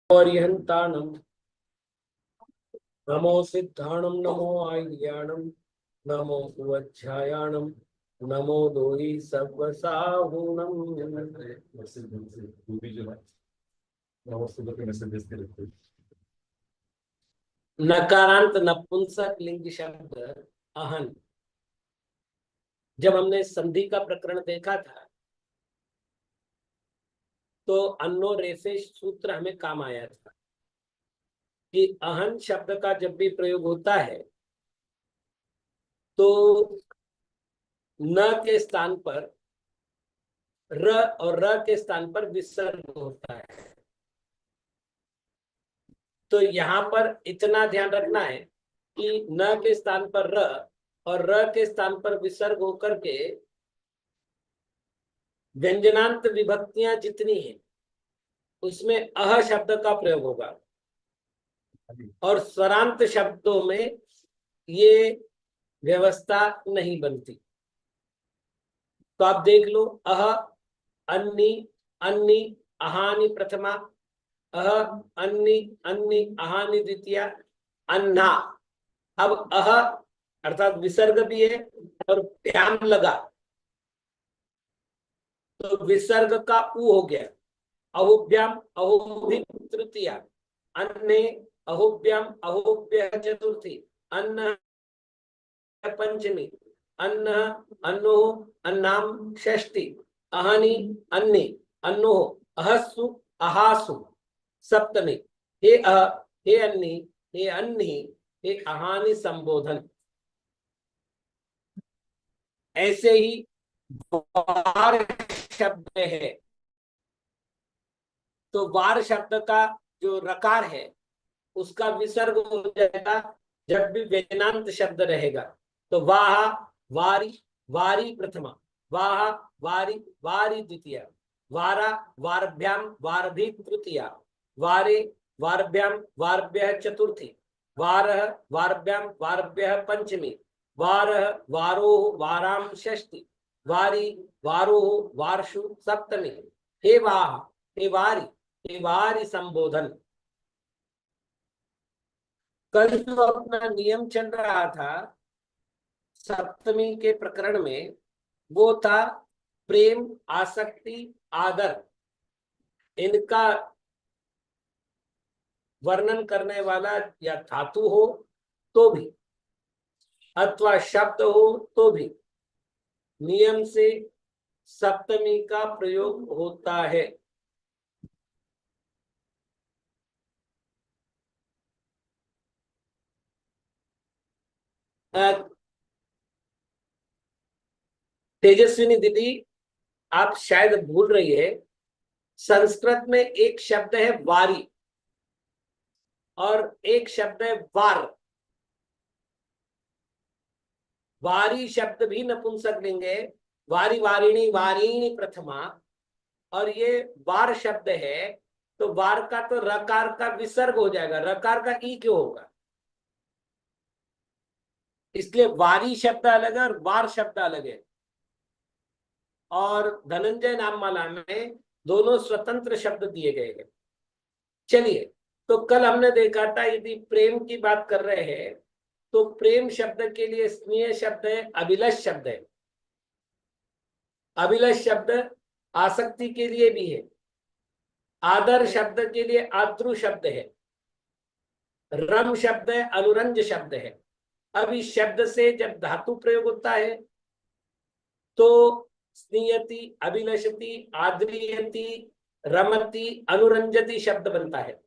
पर्यंताणम नमो सिद्धाणम नमो आय्याणम नमो उवध्यायाणम नमो दोहि सर्वसाहुणम। नकारांत नपुंसक लिंग शब्द अहन, जब हमने संधि का प्रकरण देखा था तो अन्नो रेफे सूत्र हमें काम आया था कि अहन शब्द का जब भी प्रयोग होता है तो न के स्थान पर र और र के स्थान पर विसर्ग होता है। तो यहाँ पर इतना ध्यान रखना है कि न के स्थान पर र और र के स्थान पर विसर्ग होकर के व्यंजनांत विभक्तियां जितनी हैं उसमें अह शब्द का प्रयोग होगा और स्वरांत शब्दों में ये व्यवस्था नहीं बनती। तो आप देख लो, अह, अन्नी, अन्नी, अहानि प्रथमा, अह, अन्नी, अन्नी, अहानि द्वितीया, अन्ना। अब अह अर्थात विसर्ग भी है और भ्याम लगा तो विसर्ग का उ हो गया। अहुभ्याम अहोभि तृतीया, अन्ने अहुभ्याम अहोभ्य चतुर्थी, अन्न पंचमी, अन्न अन्नो अन्नाम षष्ठी, अहनि अन्ने अन्नो अहस्सु अहासु सप्तमी। हे अह, हे अन्नी, हे अन्नी, हे अहानि संबोधन। ऐसे ही वार शब्द है तो वार शब्द का जो रकार है उसका विसर्ग हो जाएगा जब भी व्यंजनांत शब्द रहेगा। तो वाह वारी, वारी प्रथमा, वाह वारी, वारी द्वितीया, वारा वारभ्याम वारभी तृतीया, वारे वारभ्याम वारभ्य चतुर्थी, वारः वारभ्याम वारभ्य पंचमी, वारः वारोः वाराम षष्ठी, वारी वारोः वार्षु सप्तमी। हे वाह, हे वारी, हे वारी संबोधन। कल जो अपना नियम चल रहा था सप्तमी के प्रकरण में वो था प्रेम, आसक्ति, आदर, इनका वर्णन करने वाला या धातु हो तो भी अथवा शब्द हो तो भी नियम से सप्तमी का प्रयोग होता है। तेजस्विनी दीदी, आप शायद भूल रही है, संस्कृत में एक शब्द है वारी और एक शब्द है वार। वारी शब्द भी नपुंसक लिंग है, वारी वारिणी वारिणी प्रथमा, और ये वार शब्द है तो वार का तो रकार का विसर्ग हो जाएगा, रकार का ई क्यों होगा, इसलिए वारी शब्द अलग है और वार शब्द अलग है। और धनंजय नाममाला में दोनों स्वतंत्र शब्द दिए गए हैं। चलिए, तो कल हमने देखा था यदि प्रेम की बात कर रहे हैं तो प्रेम शब्द के लिए स्नेह शब्द है, अभिलष शब्द है। अभिलष शब्द आसक्ति के लिए भी है, आदर शब्द के लिए आद्रु शब्द है, रम शब्द है, अनुरंज शब्द है। अब इस शब्द से जब धातु प्रयोग होता है तो स्नीयति, अभिलषति, आद्रियति, रमति, अनुरंजति शब्द बनता है।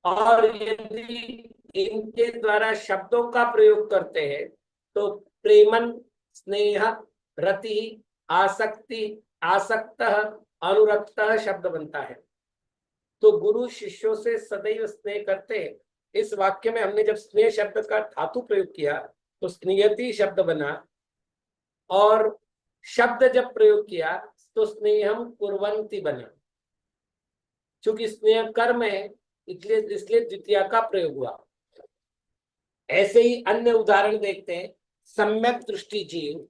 और यदि इनके द्वारा शब्दों का प्रयोग करते हैं तो प्रेमन, स्नेह, रति, आसक्ति, आसक्त, अनुरक्त शब्द बनता है। तो गुरु शिष्यों से सदैव स्नेह करते हैं। इस वाक्य में हमने जब स्नेह शब्द का धातु प्रयोग किया तो स्नेहति शब्द बना, और शब्द जब प्रयोग किया तो स्नेहम कुर्वन्ति बना। चूंकि स्नेह कर्म है इसलिए इसलिए द्वितीया का प्रयोग हुआ। ऐसे ही अन्य उदाहरण देखते हैं। सम्यक दृष्टि जीव,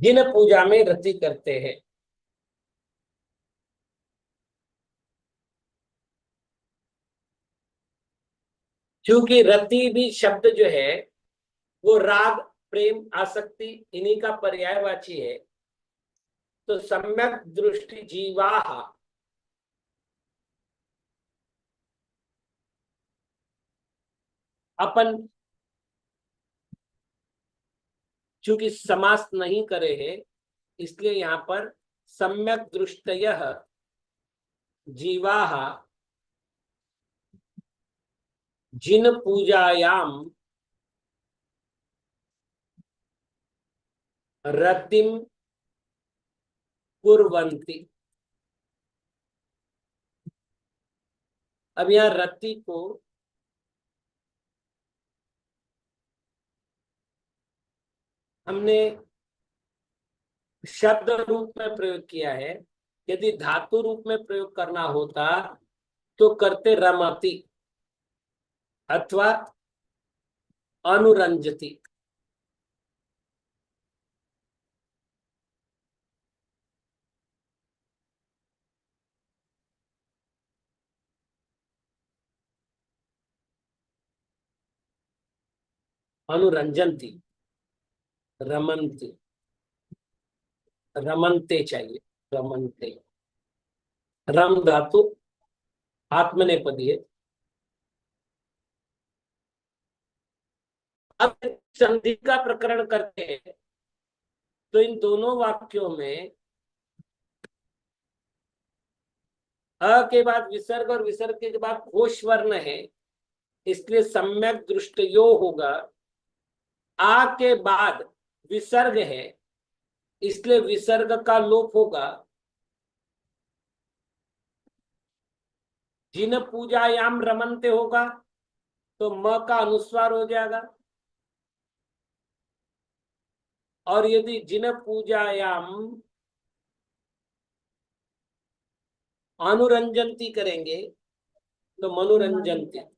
जिन पूजा में रति करते हैं। क्योंकि रति भी शब्द जो है वो राग, प्रेम, आसक्ति इन्हीं का पर्यायवाची है। तो सम्यक दृष्टि जीवाः, अपन चूंकि समास नहीं करे हैं इसलिए यहाँ पर सम्यक दृष्टयः जीवाः जिन पूजायाम रतिम कुर्वन्ति। अब यहाँ रति को हमने शब्द रूप में प्रयोग किया है। यदि धातु रूप में प्रयोग करना होता तो करते रमति अथवा अनुरंजति। अनुरंजनती, रमनती, रमनते चाहिए, रमनते। रम धातु आत्मनेपदी है। अब संधि का प्रकरण करते हैं तो इन दोनों वाक्यों में अ के बाद विसर्ग और विसर्ग के बाद घोष वर्ण है, इसलिए सम्यक दृष्टयो होगा। आ के बाद विसर्ग है इसलिए विसर्ग का लोप होगा। जिन पूजायाम रमनते होगा तो म का अनुस्वार हो जाएगा। और यदि जिन पूजायाम अनुरंजनती करेंगे तो मनोरंजनती।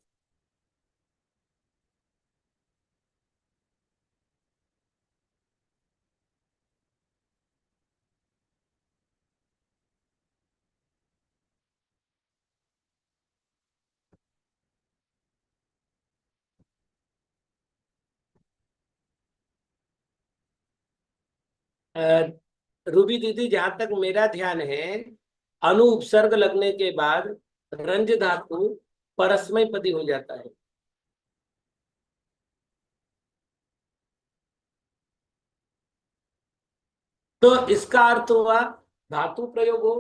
रूबी दीदी, जहां तक मेरा ध्यान है, अनु उपसर्ग लगने के बाद रंज धातु परस्मय पदी हो जाता है। तो इसका अर्थ हुआ धातु प्रयोग हो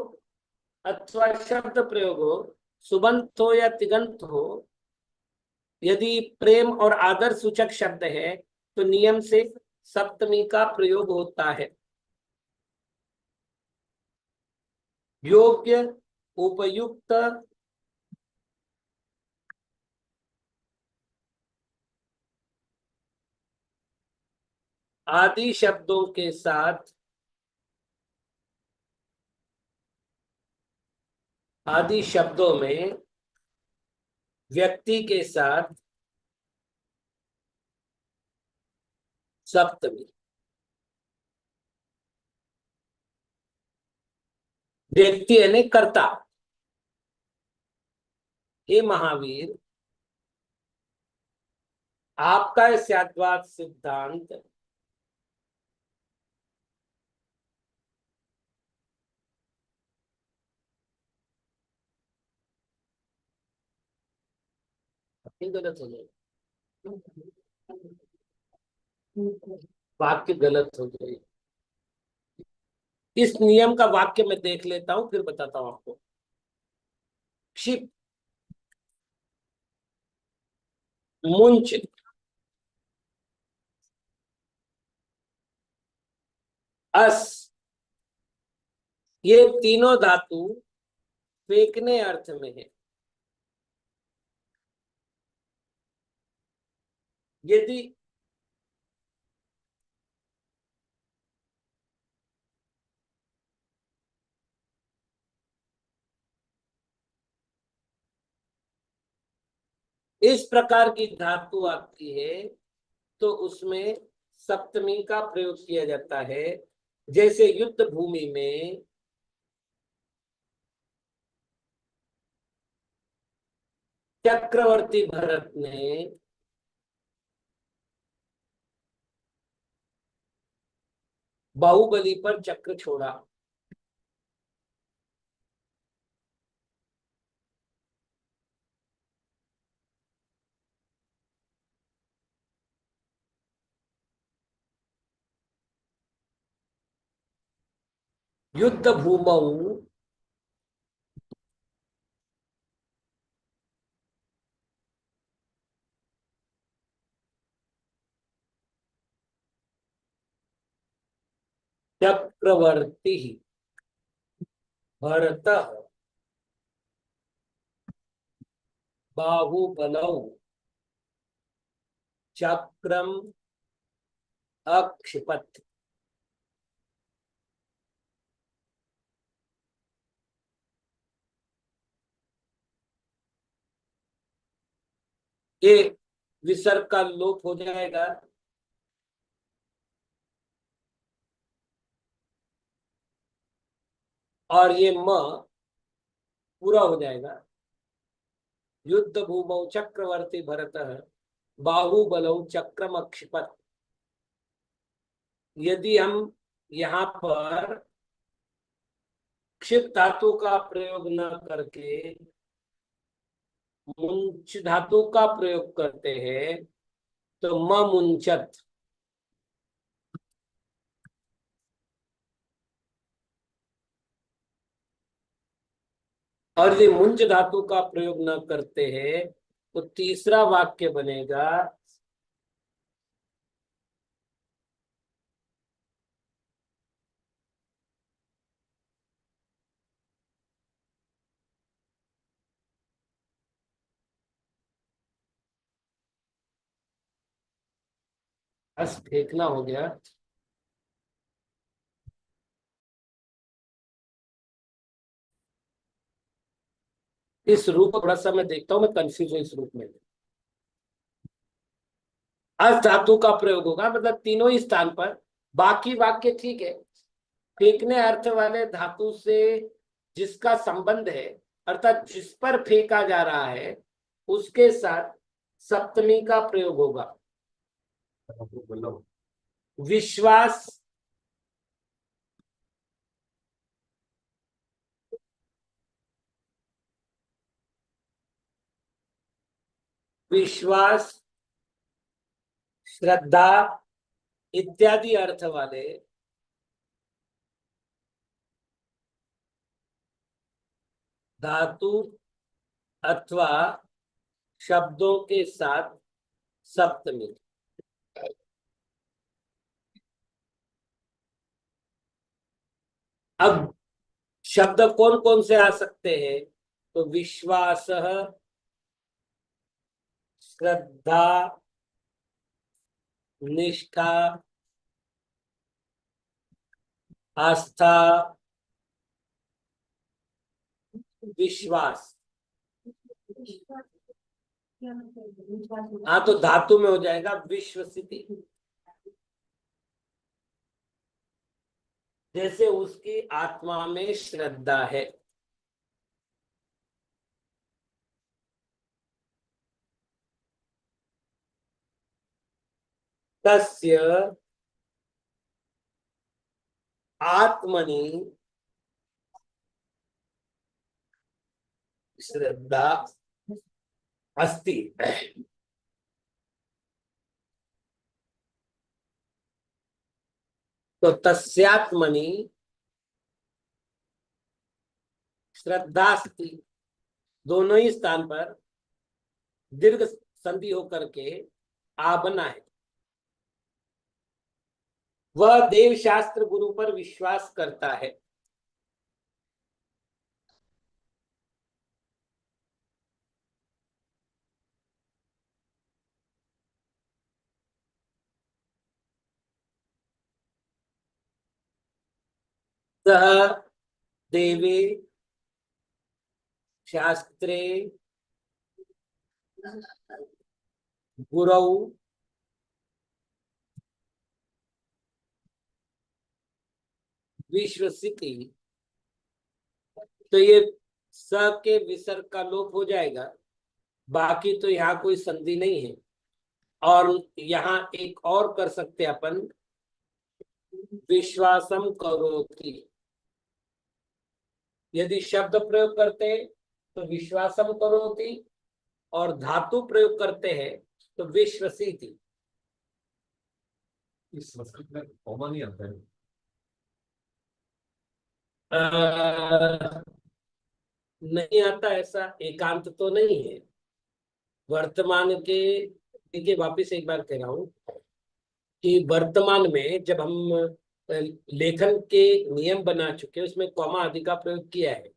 अथवा शब्द प्रयोग हो, सुबंत हो या तिगंत हो, यदि प्रेम और आदर सूचक शब्द है तो नियम से सप्तमी का प्रयोग होता है। योग्य, उपयुक्त, आदि शब्दों के साथ, आदि शब्दों में व्यक्ति के साथ सप्तमी। व्यक्ति यानी कर्ता। हे महावीर, आपका स्याद्वाद सिद्धांत गलत हो जाएगा, वाक्य गलत हो जाएगा। इस नियम का वाक्य मैं देख लेता हूं फिर बताता हूं आपको। क्षिप, मुंच, अस, ये तीनों धातु फेंकने अर्थ में है। यदि इस प्रकार की धातु आती है तो उसमें सप्तमी का प्रयोग किया जाता है। जैसे युद्ध भूमि में चक्रवर्ती भरत ने बाहुबली पर चक्र छोड़ा। युद्ध भूमौ चक्रवर्ती भरत बाहुबलौ चक्रम अक्षिपत। ये विसर्ग का लोप हो जाएगा। और ये म पूरा हो जाएगा। युद्ध भूमौ चक्रवर्ती भरत बाहुबलौ चक्रम अक्षिपत। यदि हम यहाँ पर क्षिप धातु का प्रयोग न करके मुंच धातु का प्रयोग करते हैं तो म मुंचत। और यदि मुंच धातु का प्रयोग न करते हैं तो तीसरा वाक्य बनेगा बस फेंकना हो गया। इस रूप को थोड़ा सा मैं देखता हूं, मैं कंफ्यूज हूं इस रूप में। अस धातु का प्रयोग होगा, मतलब तीनों ही स्थान पर। बाकी वाक्य ठीक है। फेंकने अर्थ वाले धातु से जिसका संबंध है, अर्थात जिस पर फेंका जा रहा है उसके साथ सप्तमी का प्रयोग होगा। विश्वास, विश्वास, श्रद्धा इत्यादि अर्थ वाले धातु अथवा शब्दों के साथ सप्तमी। अब शब्द कौन कौन से आ सकते हैं? तो विश्वास, श्रद्धा, निष्ठा, आस्था, विश्वास। हाँ, तो धातु में हो जाएगा विश्वसिति। जैसे उसकी आत्मा में श्रद्धा है। तस्य आत्मनि श्रद्धा अस्ति। तो तस्यात्मनि श्रद्धा अस्ति, दोनों ही स्थान पर दीर्घ संधि होकर के आ बना है। वह देव शास्त्र गुरु पर विश्वास करता है। सह देवे शास्त्रे गुरौ विश्वसिति, तो ये स के विसर्ग का लोप हो जाएगा, बाकी तो यहाँ कोई संधि नहीं है। और यहाँ एक और कर सकते हैं अपन, विश्वासम करोति। यदि शब्द प्रयोग करते हैं तो विश्वासम करोति, और धातु प्रयोग करते हैं तो विश्वसिति। इस संस्कृत में कॉमा नहीं आता है। नहीं आता, ऐसा एकांत तो नहीं है वर्तमान के। देखिए वापिस एक बार कह रहा हूं कि वर्तमान में जब हम लेखन के नियम बना चुके हैं, उसमें कॉमा आदि का प्रयोग किया है,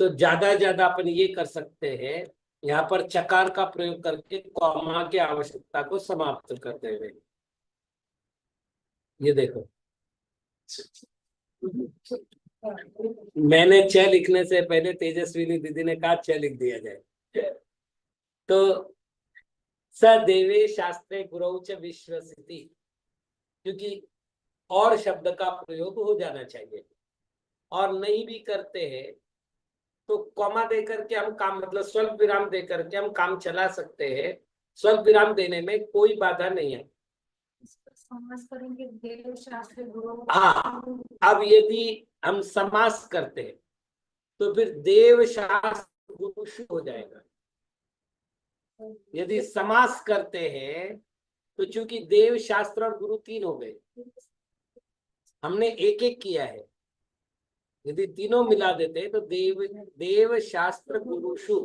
तो ज्यादा ज्यादा अपन ये कर सकते हैं, यहाँ पर चकार का प्रयोग करके कॉमा की आवश्यकता को समाप्त करते हुए। ये देखो, मैंने च लिखने से पहले तेजस्विनी दीदी ने कहा च लिख दिया जाए। तो सदेवे शास्त्रे गुरौ च विश्वसिति, क्योंकि और शब्द का प्रयोग हो जाना चाहिए। और नहीं भी करते हैं तो कॉमा दे करके हम काम, मतलब स्वल्प विराम दे करके हम काम चला सकते हैं। स्वल्प विराम देने में कोई बाधा नहीं है। समास करेंगे देव शास्त्र गुरु। हाँ, अब यदि हम समास करते हैं तो फिर देव शास्त्र गुरु हो जाएगा। यदि समास करते हैं तो चूंकि देव शास्त्र और गुरु तीन हो गए, हमने एक एक किया है। यदि तीनों मिला देते तो देव शास्त्र गुरुषु।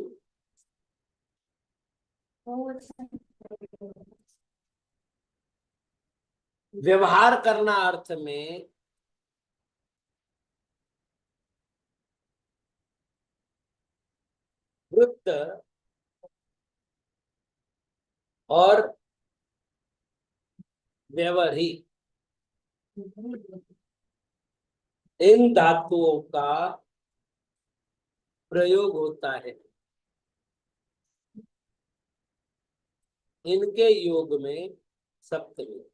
व्यवहार करना अर्थ में वृत्त और व्यवहारिक, इन धातुओं का प्रयोग होता है। इनके योग में सप्तमी।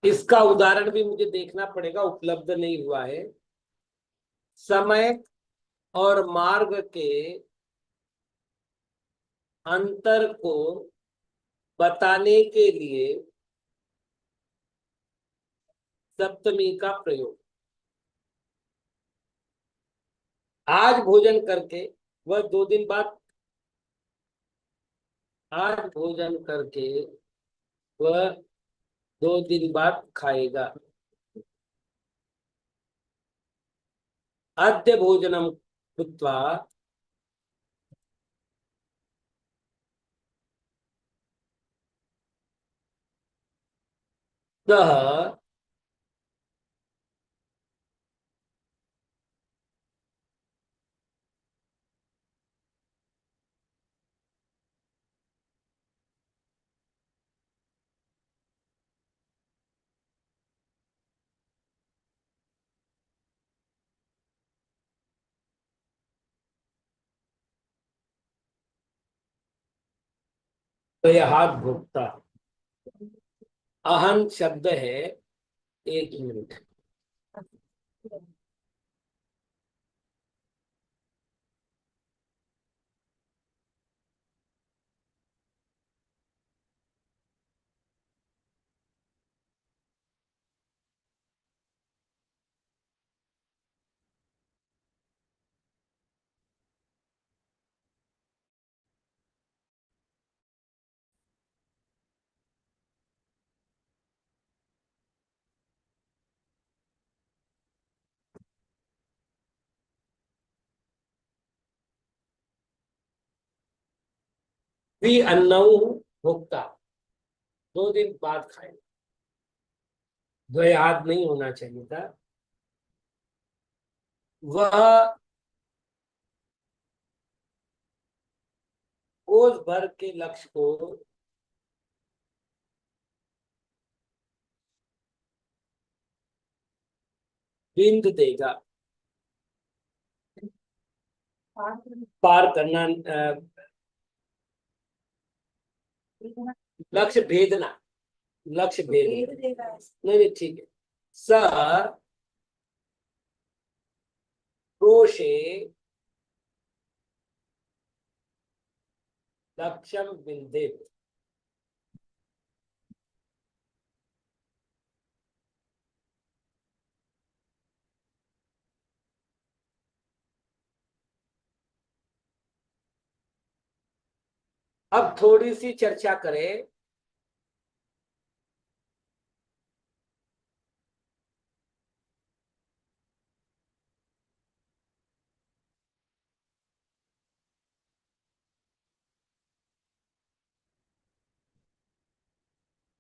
इसका उदाहरण भी मुझे देखना पड़ेगा, उपलब्ध नहीं हुआ है। समय और मार्ग के अंतर को बताने के लिए सप्तमी का प्रयोग। आज भोजन करके वह 2 दिन बाद, आज भोजन करके वह 2 दिन बाद खाएगा। अद्य भोजनम कृत्वा सः हाथ भोगता। अहन शब्द है, 1 मिनट। भी अन्नऊ भोक्ता, 2 दिन बाद खाए। द्वयाद नहीं होना चाहिए था। वह कोस भर के लक्ष्य को बिंद देगा। पार करना, लक्ष्य भेदना, लक्ष्य भेद भेद देगा ऐसे। नहीं ठीक है। स क्रोशे लक्ष्यम विंदे। अब थोड़ी सी चर्चा करें।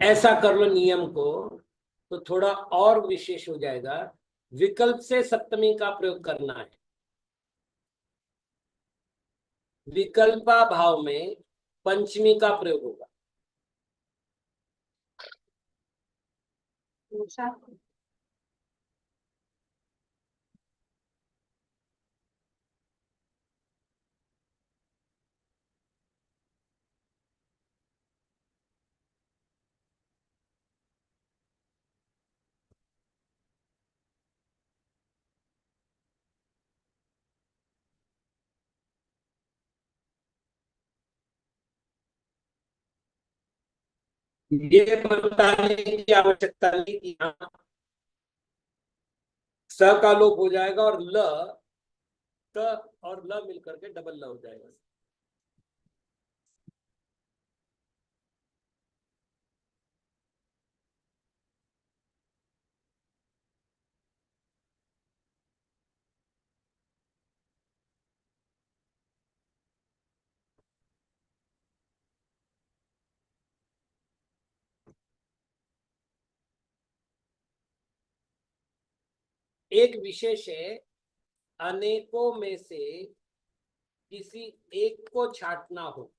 ऐसा कर लो नियम को तो थोड़ा और विशेष हो जाएगा। विकल्प से सप्तमी का प्रयोग करना है। विकल्पा भाव में पंचमी का प्रयोग होगा। ये बताने की आवश्यकता नहीं कि यहाँ स का लोप हो जाएगा और ल, त और ल मिलकर के डबल ल हो जाएगा। एक विशेष है, अनेकों में से किसी एक को छांटना हो।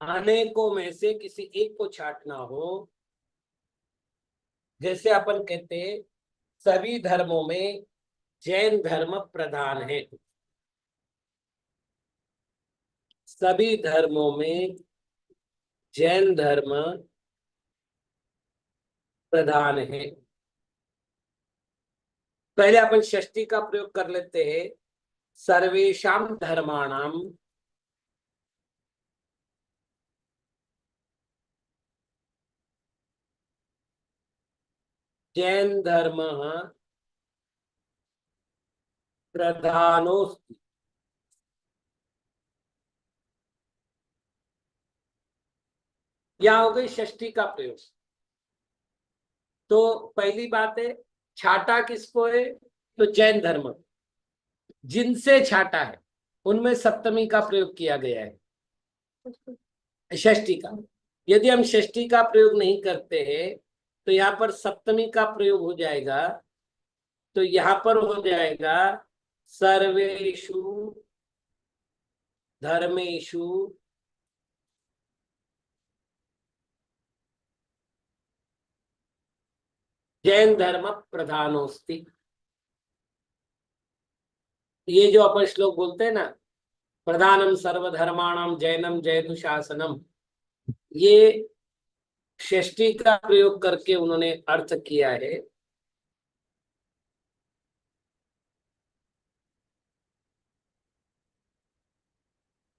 अनेकों में से किसी एक को छांटना हो, जैसे अपन कहते हैं सभी धर्मों में जैन धर्म प्रधान है। सभी धर्मों में जैन धर्म प्रधान है। पहले अपन षष्ठी का प्रयोग कर लेते हैं। सर्वेषां धर्माणाम जैन धर्म प्रधानोस्ति। यह हो गई षष्ठी का प्रयोग। तो पहली बात है, छाटा किसको है? तो जैन धर्म, जिनसे छाटा है उनमें सप्तमी का प्रयोग किया गया है, षष्ठी का। यदि हम षष्ठी का प्रयोग नहीं करते हैं तो यहाँ पर सप्तमी का प्रयोग हो जाएगा। तो यहाँ पर हो जाएगा सर्वेषु धर्मेषु जैन धर्म प्रधानोस्ति। ये जो अपन श्लोक बोलते हैं ना, प्रधानम सर्वधर्माणाम जैनम जयतु शासनम, ये षष्ठी का प्रयोग करके उन्होंने अर्थ किया है।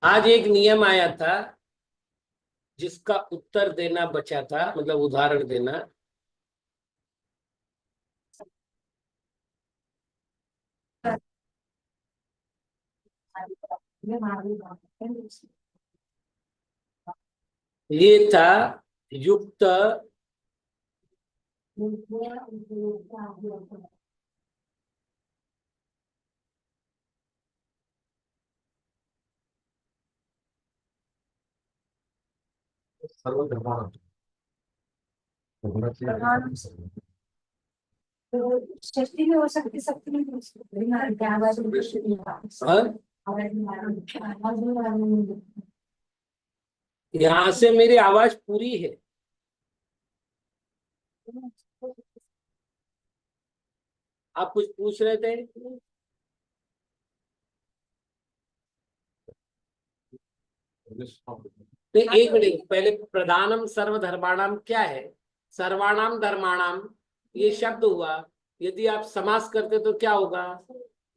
आज एक नियम आया था जिसका उत्तर देना बचा था, मतलब उदाहरण देना। ये था युक्त सर्वधर्माणाम तो षष्ठी भी हो सकती, सप्तमी भी हो सकती है। हाँ? यहाँ से मेरी आवाज पूरी है। आप कुछ पूछ रहे थे? नहीं, एक मिनट पहले, प्रधानम सर्वधर्माणाम क्या है? सर्वाणाम धर्माणाम ये शब्द हुआ। यदि आप समास करते तो क्या होगा?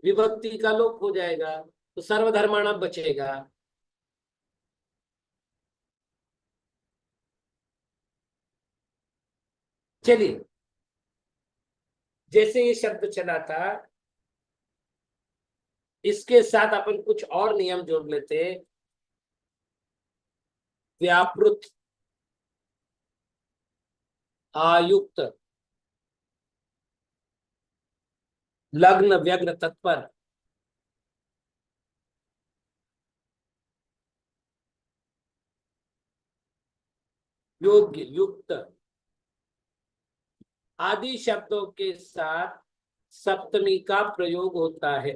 विभक्ति का लोप हो जाएगा, तो सर्वधर्माणाम बचेगा। चलिए, जैसे ये शब्द चला था, इसके साथ अपन कुछ और नियम जोड़ लेते। व्यापृत, आयुक्त, लग्न, व्यग्र, तत्पर, योग्य, युक्त आदि शब्दों के साथ सप्तमी का प्रयोग होता है।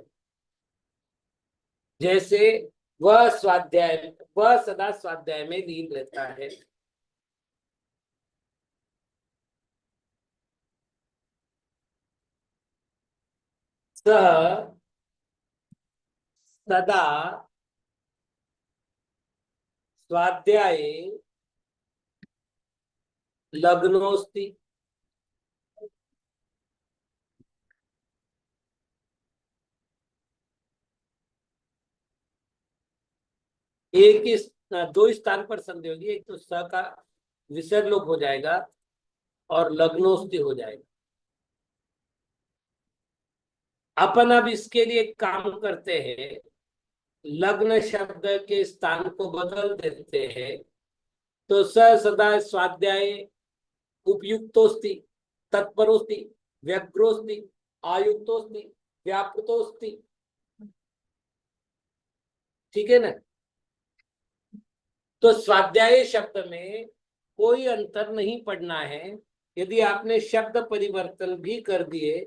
जैसे वह स्वाध्याय, वह सदा स्वाध्याय में लीन रहता है। सह सदा स्वाध्याये लग्नोस्ति। एक ही, दो स्थान पर संधि होगी, एक तो स का विसर्ग लोप हो जाएगा और लग्नोस्ति हो जाएगा। अपन अब इसके लिए एक काम करते हैं, लग्न शब्द के स्थान को बदल देते हैं। तो स सदा स्वाध्याय उपयुक्तोस्ति, तत्परोस्ति, व्यग्रोस्ति, आयुक्तोस्ति, व्यापृतोस्ति। ठीक है ना? तो स्वाध्याय शब्द में कोई अंतर नहीं पड़ना है। यदि आपने शब्द परिवर्तन भी कर दिए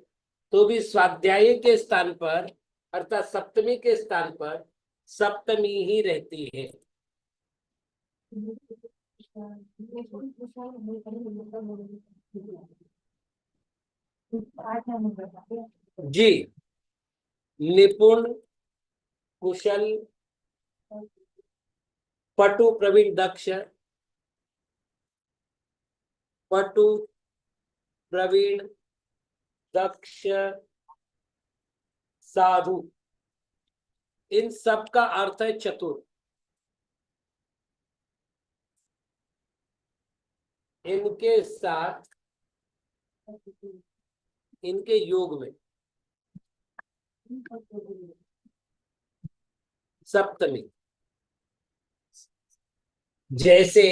तो भी स्वाध्याय के स्थान पर, अर्थात सप्तमी के स्थान पर सप्तमी ही रहती है। जी, निपुण, कुशल, पटु, प्रवीण, दक्ष, पटु, प्रवीण, दक्ष, साधु, इन सब का अर्थ है चतुर। इनके साथ, इनके योग में सप्तमी। जैसे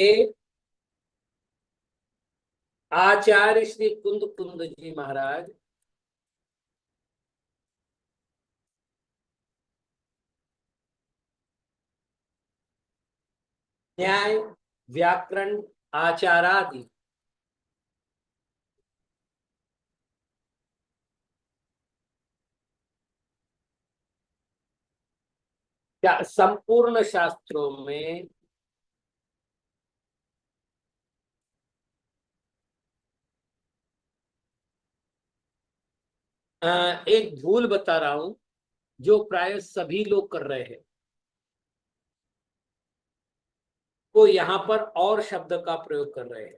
आचार्य श्री कुंद कुंद जी महाराज न्याय, व्याकरण, आचारादि संपूर्ण शास्त्रों में एक भूल बता रहा हूं जो प्राय सभी लोग कर रहे हैं। वो यहाँ पर और शब्द का प्रयोग कर रहे हैं।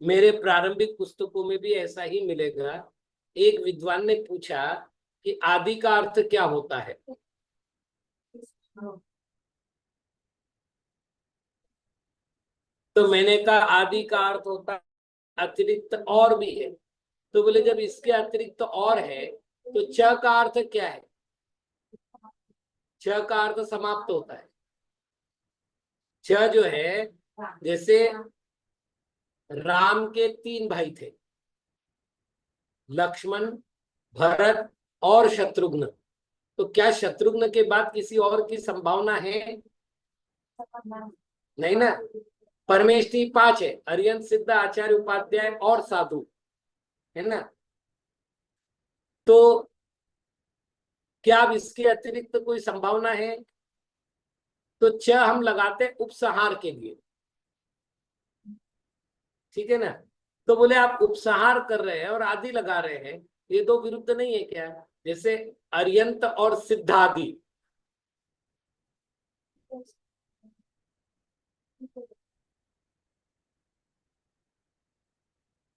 मेरे प्रारंभिक पुस्तकों में भी ऐसा ही मिलेगा। एक विद्वान ने पूछा कि आदि का अर्थ क्या होता है। तो मैंने कहा आदि का अर्थ होता है अतिरिक्त और भी है। तो बोले जब इसके अतिरिक्त और है तो च का अर्थ क्या है? च का अर्थ समाप्त होता है। च जो है, जैसे राम के 3 भाई थे, लक्ष्मण, भरत और शत्रुघ्न। तो क्या शत्रुघ्न के बाद किसी और की संभावना है? नहीं ना। परमेष्ठी 5 है, अरियंत, सिद्ध, आचार्य, उपाध्याय और साधु, है ना। तो क्या अब इसके अतिरिक्त कोई संभावना है? तो च हम लगाते उपसंहार के लिए, ठीक है ना। तो बोले आप उपसंहार कर रहे हैं और आदि लगा रहे हैं, ये दो विरुद्ध नहीं है क्या? जैसे अर्यंत और सिद्धादि।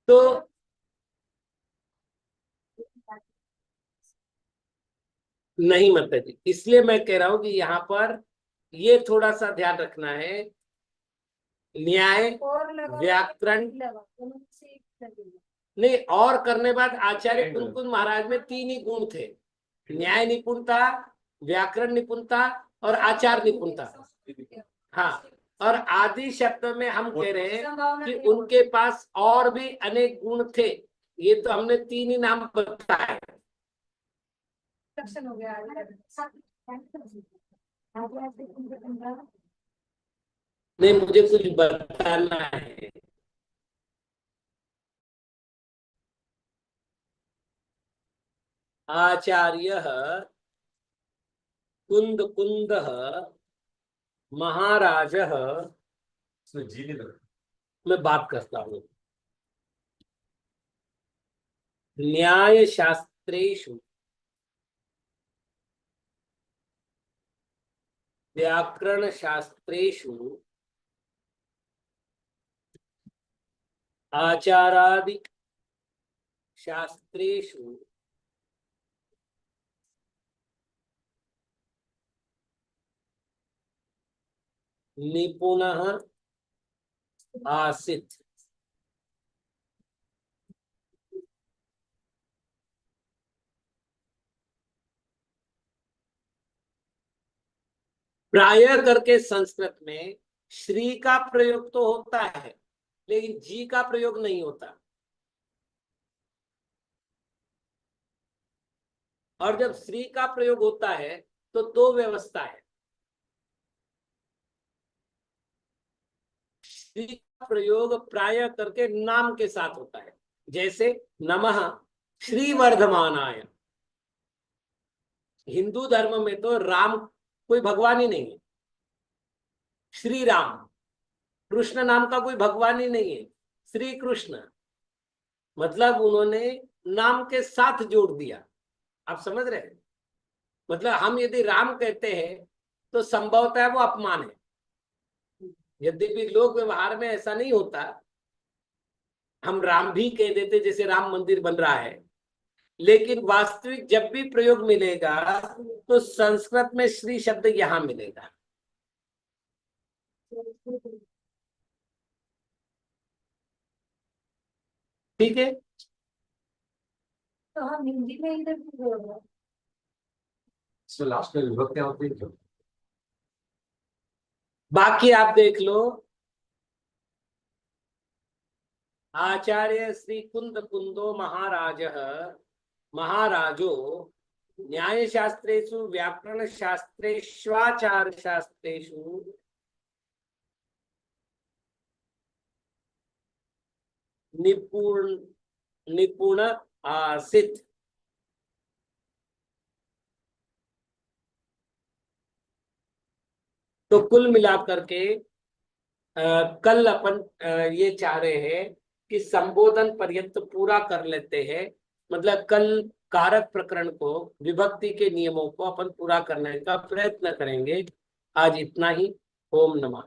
तो नहीं माता जी, इसलिए मैं कह रहा हूं कि यहाँ पर ये थोड़ा सा ध्यान रखना है। न्याय, और लगा व्याकरण, लगा दोनों में से एक लगेगा। नहीं, और करने बाद आचार्य कुंकुन महाराज में 3 ही गुण थे, न्याय निपुणता, व्याकरण निपुणता और आचार निपुणता। हाँ, और आदि शब्द में हम कह रहे हैं कि उनके पास और भी अनेक गुण थे। ये तो हमने 3 ही नाम बताए। लक्षण हो गया नहीं, मुझे कुछ बताना है। आचार्य कुंद कुंद महाराज, इसमें जी नहीं लगा। मैं बात करता हूँ। न्याय शास्त्रेषु व्याकरण शास्त्रेषु आचारादि शास्त्रेषु निपुणः आसीत्। प्रायः करके संस्कृत में श्री का प्रयोग तो होता है, लेकिन जी का प्रयोग नहीं होता। और जब श्री का प्रयोग होता है तो 2 व्यवस्था है। श्री का प्रयोग प्रायः करके नाम के साथ होता है, जैसे नमः श्री वर्धमानाय। हिंदू धर्म में तो राम कोई भगवान ही नहीं है, श्री राम। कृष्ण नाम का कोई भगवान ही नहीं है, श्री कृष्ण। मतलब उन्होंने नाम के साथ जोड़ दिया। आप समझ रहे हैं? मतलब हम यदि राम कहते हैं तो संभवतः वो अपमान है। यद्यपि लोक व्यवहार में ऐसा नहीं होता, हम राम भी कह देते जैसे राम मंदिर बन रहा है, लेकिन वास्तविक जब भी प्रयोग मिलेगा तो संस्कृत में श्री शब्द यहां मिलेगा। ठीक है। तो हम हिंदी में इधर भी बोल रहे हैं। इसमें लास्ट में विभक्तियां होती है जो। बाकी आप देख लो। आचार्य श्री कुंद कुंदो महाराज महाराजो न्याय शास्त्रेषु व्याकरण शास्त्रेष्वाचार शास्त्रेषु निपुण निपुण आसित। तो कुल मिलाकर के कल अपन ये चाह रहे हैं कि संबोधन पर्यंत पूरा कर लेते हैं। मतलब कल कारक प्रकरण को, विभक्ति के नियमों को अपन पूरा करने का प्रयत्न करेंगे। आज इतना ही। ओम नमः।